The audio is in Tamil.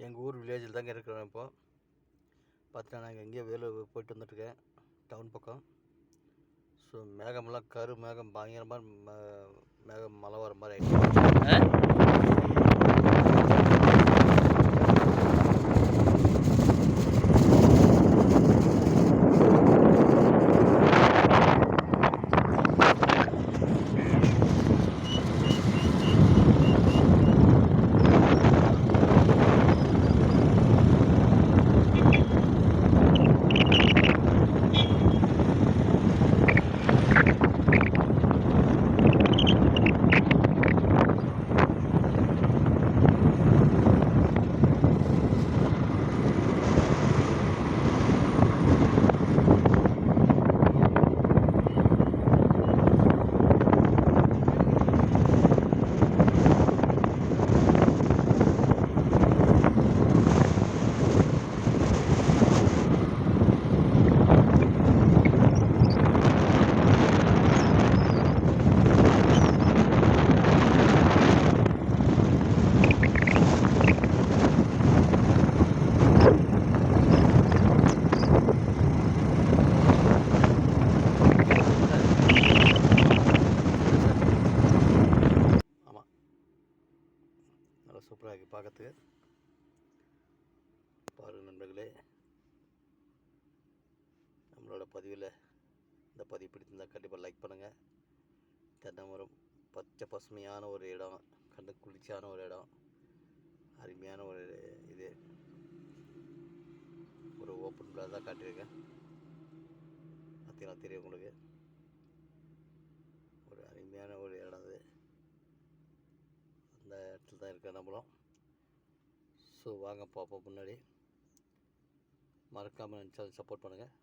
எங்கள் ஊர் வில்லேஜில் தாங்க இருக்கிறோம். இப்போது பார்த்தீங்கன்னா நாங்கள் எங்கேயோ வேலூர் போயிட்டு வந்துட்டுருக்கேன், டவுன் பக்கம். ஸோ மேகமெல்லாம் மேகம் பயங்கரமாக மேகம் மழை வர மாதிரி ஆகிடுச்சு. சூப்பராக இருக்குது பார்க்கறதுக்கு. பாருங்கள் நண்பர்களே, நம்மளோட பதிவில் இந்த பதிவு பிடிச்சிருந்தால் கண்டிப்பாக லைக் பண்ணுங்கள். தென்னமரம் பச்சை பசுமையான ஒரு இடம், கண்ணு குளிர்ச்சியான ஒரு இடம், அருமையான ஒரு இது ஒரு ஓப்பன் பிளாக் தான் காட்டியிருக்கேன். பார்த்தீங்கன்னா தெரியும் உங்களுக்கு, ஒரு அருமையான ஒரு இடம் அது. அந்த இடத்துல தான் இருக்க நம்மளும். ஸோ வாங்க பார்ப்போம். முன்னாடி மறக்காமல் சப்போர்ட் பண்ணுங்கள்.